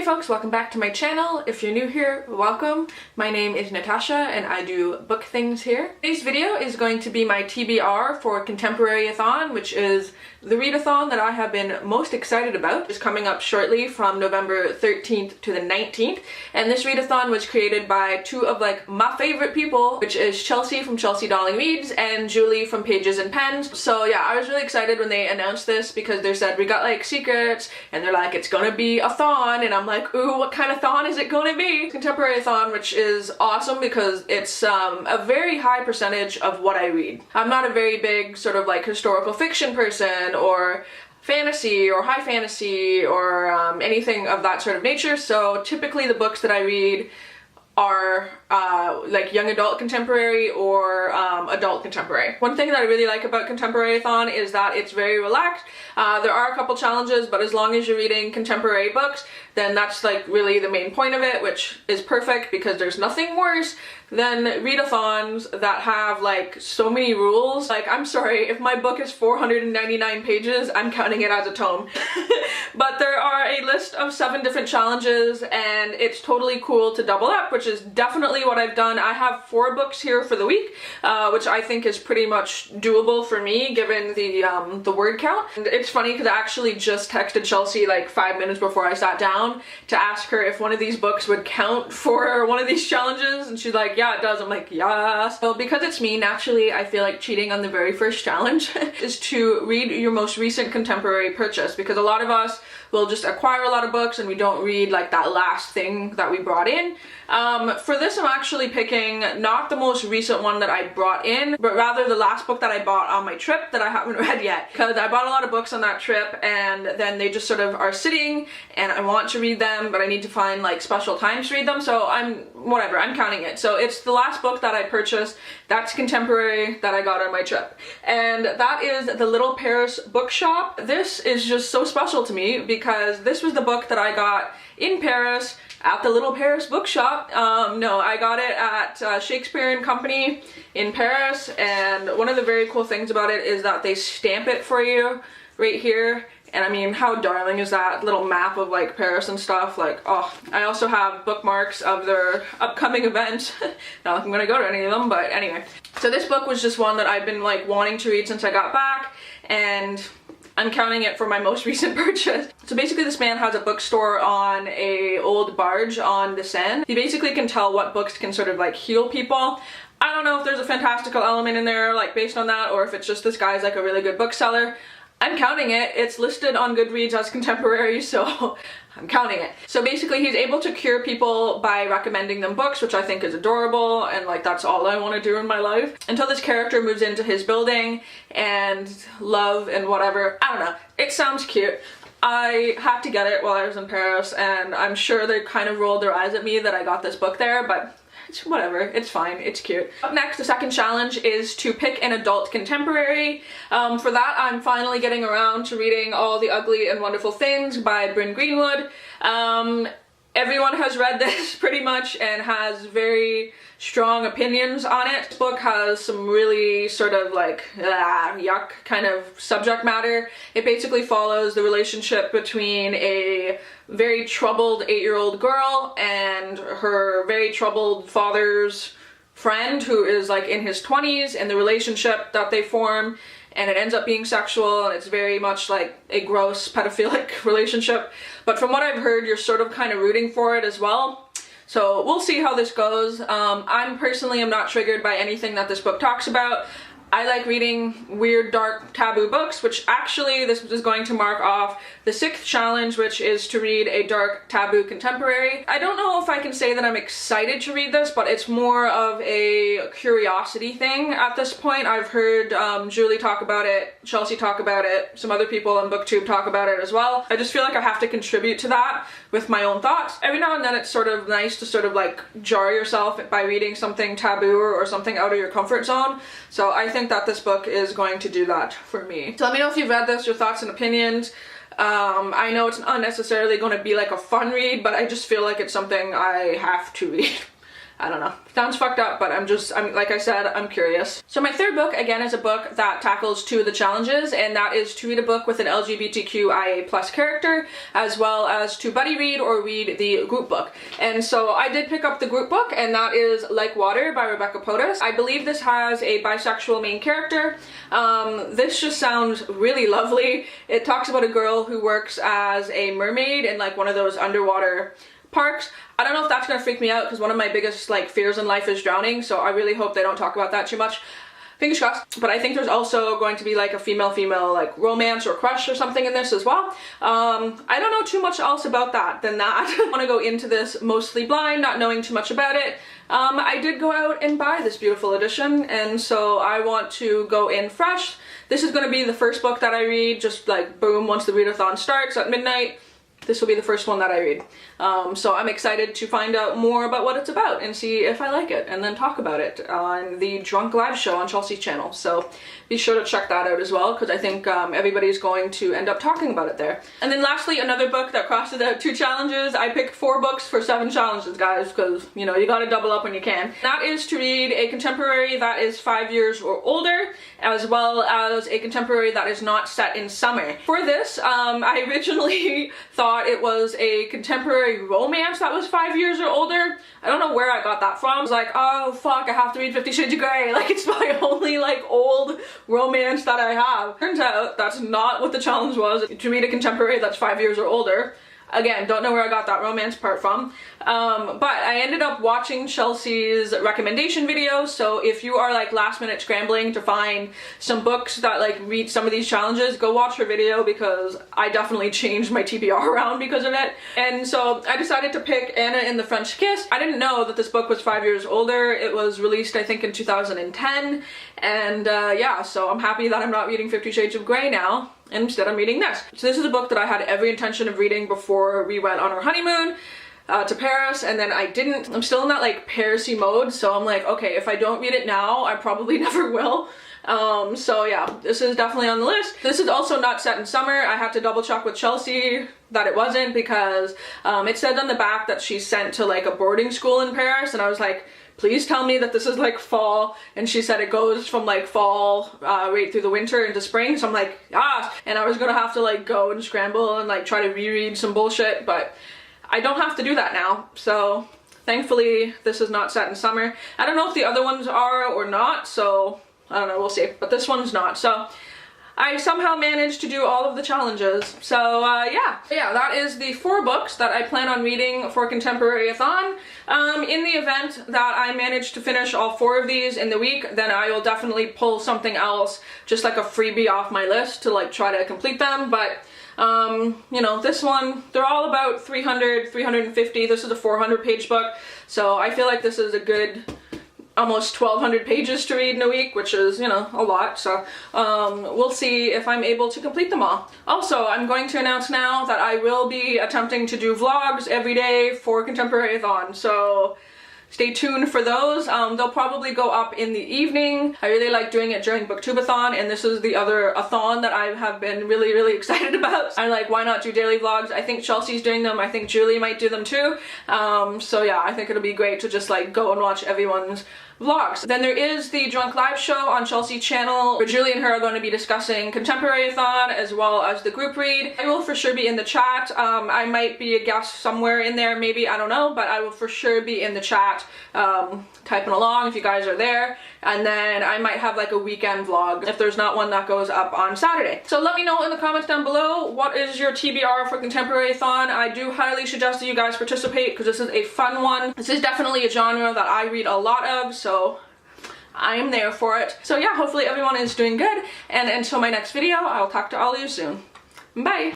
folks, welcome back to my channel. If you're new here, welcome. My name is Natasha and I do book things here. Today's video is going to be my TBR for Contemporary-A-Thon, which is the readathon that I have been most excited about. It's coming up shortly from November 13th to the 19th. And this readathon was created by two of my favorite people, which is Chelsea from Chelsea Darling Reads and Julie from Pages and Pens. So yeah, I was really excited when they announced this because they said we got secrets and they're like, it's gonna be a thon, and I'm like, ooh, what kind of thon is it gonna be? Contemporary-A-Thon, which is awesome because it's a very high percentage of what I read. I'm not a very big sort of historical fiction person or fantasy or high fantasy or anything of that sort of nature, so typically the books that I read are young adult contemporary or adult contemporary. One thing that I really like about Contemporary-A-Thon is that it's very relaxed. There are a couple challenges, but as long as you're reading contemporary books, then that's really the main point of it, which is perfect because there's nothing worse than readathons that have so many rules. I'm sorry, if my book is 499 pages, I'm counting it as a tome. But there are a list of 7 different challenges and it's totally cool to double up, which is definitely what I've done. I have 4 books here for the week, which I think is pretty much doable for me given the word count. And it's funny because I actually just texted Chelsea 5 minutes before I sat down to ask her if one of these books would count for one of these challenges, and she's like, yeah, it does. I'm like, yes. So because it's me, naturally I feel like cheating on the very first challenge is to read your most recent contemporary purchase, because a lot of us will just acquire a lot of books and we don't read that last thing that we brought in. For this I'm actually picking not the most recent one that I brought in, but rather the last book that I bought on my trip that I haven't read yet, because I bought a lot of books on that trip and then they just sort of are sitting and I want to read them, but I need to find special times to read them, so I'm counting it. So it's the last book that I purchased that's contemporary that I got on my trip, and that is The Little Paris Bookshop. This is just so special to me because this was the book that I got in Paris at the Little Paris Bookshop. No, I got it at Shakespeare and Company in Paris, and one of the very cool things about it is that they stamp it for you right here. And I mean, how darling is that little map of Paris and stuff? Oh, I also have bookmarks of their upcoming events. Not like I'm gonna go to any of them, but anyway. So this book was just one that I've been wanting to read since I got back, and I'm counting it for my most recent purchase. So basically this man has a bookstore on a old barge on the Seine. He basically can tell what books can sort of heal people. I don't know if there's a fantastical element in there based on that, or if it's just this guy's a really good bookseller. I'm counting it. It's listed on Goodreads as contemporary, so I'm counting it. So basically he's able to cure people by recommending them books, which I think is adorable, and that's all I want to do in my life. Until this character moves into his building and love and whatever. I don't know. It sounds cute. I had to get it while I was in Paris, and I'm sure they kind of rolled their eyes at me that I got this book there, but it's whatever, it's fine, it's cute. Up next, the second challenge is to pick an adult contemporary. For that, I'm finally getting around to reading All the Ugly and Wonderful Things by Bryn Greenwood. Everyone has read this pretty much and has very strong opinions on it. This book has some really sort of yuck kind of subject matter. It basically follows the relationship between a very troubled 8-year-old girl and her very troubled father's friend who is in his 20s, and the relationship that they form, and it ends up being sexual, and it's very much a gross pedophilic relationship. But from what I've heard, you're sort of kind of rooting for it as well. So we'll see how this goes. I personally am not triggered by anything that this book talks about. I like reading weird, dark, taboo books, which actually this is going to mark off the 6th challenge, which is to read a dark, taboo contemporary. I don't know if I can say that I'm excited to read this, but it's more of a curiosity thing at this point. I've heard Julie talk about it, Chelsea talk about it, some other people on BookTube talk about it as well. I just feel like I have to contribute to that with my own thoughts. Every now and then it's sort of nice to sort of jar yourself by reading something taboo or something out of your comfort zone. So I think that this book is going to do that for me. So let me know if you've read this, your thoughts and opinions. I know it's not necessarily going to be a fun read, but I just feel like it's something I have to read. I don't know. Sounds fucked up, but I'm like I said, I'm curious. So my third book, again, is a book that tackles 2 of the challenges, and that is to read a book with an LGBTQIA+ character, as well as to buddy read or read the group book. And so I did pick up the group book, and that is Like Water by Rebecca Potus. I believe this has a bisexual main character. This just sounds really lovely. It talks about a girl who works as a mermaid in like one of those underwater parks. I don't know if that's gonna freak me out because one of my biggest like fears in life is drowning, so I really hope they don't talk about that too much. Fingers crossed. But I think there's also going to be like a female-female like romance or crush or something in this as well. I don't know too much else about that than that. I want to go into this mostly blind, not knowing too much about it. I did go out and buy this beautiful edition, and so I want to go in fresh. This is going to be the first book that I read, just like boom, once the readathon starts at midnight. This will be the first one that I read. So I'm excited to find out more about what it's about and see if I like it, and then talk about it on the Drunk Live show on Chelsea's channel. So be sure to check that out as well, because I think everybody's going to end up talking about it there. And then lastly, another book that crosses out 2 challenges. I picked 4 books for 7 challenges, guys, because, you know, you gotta double up when you can. That is to read a contemporary that is 5 years or older, as well as a contemporary that is not set in summer. For this, I originally thought it was a contemporary romance that was 5 years or older. I don't know where I got that from. I was like, oh fuck, I have to read 50 Shades of Grey. Like, it's my only like old romance that I have. Turns out that's not what the challenge was, to read a contemporary that's 5 years or older. Again, don't know where I got that romance part from. But I ended up watching Chelsea's recommendation video, so if you are like last minute scrambling to find some books that like read some of these challenges, go watch her video, because I definitely changed my TBR around because of it. And so I decided to pick Anna and the French Kiss. I didn't know that this book was 5 years older. It was released, I think, in 2010. And yeah, so I'm happy that I'm not reading 50 Shades of Grey now. And instead I'm reading this. So this is a book that I had every intention of reading before we went on our honeymoon to Paris, and then I didn't. I'm still in that like Paris-y mode, so I'm like, okay, if I don't read it now, I probably never will. So yeah, this is definitely on the list. This is also not set in summer. I had to double check with Chelsea that it wasn't, because it said on the back that she's sent to like a boarding school in Paris, and I was like, please tell me that this is like fall. And she said it goes from like fall right through the winter into spring. So I'm like, ah, and I was gonna have to like go and scramble and like try to reread some bullshit, but I don't have to do that now. So thankfully this is not set in summer. I don't know if the other ones are or not, so I don't know, we'll see. But this one's not. So I somehow managed to do all of the challenges. So yeah, that is the 4 books that I plan on reading for Contemporary-A-Thon. In the event that I manage to finish all 4 of these in the week, then I will definitely pull something else, just like a freebie off my list to like try to complete them. But you know, this one, they're all about 300, 350. This is a 400-page book, so I feel like this is a good almost 1,200 pages to read in a week, which is, you know, a lot. So we'll see if I'm able to complete them all. Also, I'm going to announce now that I will be attempting to do vlogs every day for Contemporary-A-Thon, so stay tuned for those. They'll probably go up in the evening. I really like doing it during BookTube-A-Thon, and this is the other a-thon that I have been really excited about. I'm like, why not do daily vlogs? I think Chelsea's doing them. I think Julie might do them too. So yeah, I think it'll be great to just like go and watch everyone's vlogs. Then there is the Drunk Live show on Chelsea's channel, where Julie and her are going to be discussing Contemporary-A-Thon as well as the group read. I will for sure be in the chat. I might be a guest somewhere in there, maybe, I don't know, but I will for sure be in the chat typing along if you guys are there. And then I might have like a weekend vlog if there's not one that goes up on Saturday. So let me know in the comments down below, what is your TBR for Contemporary-A-Thon? I do highly suggest that you guys participate, because this is a fun one. This is definitely a genre that I read a lot of, so I am there for it. So yeah, hopefully everyone is doing good, and until my next video, I'll talk to all of you soon. Bye!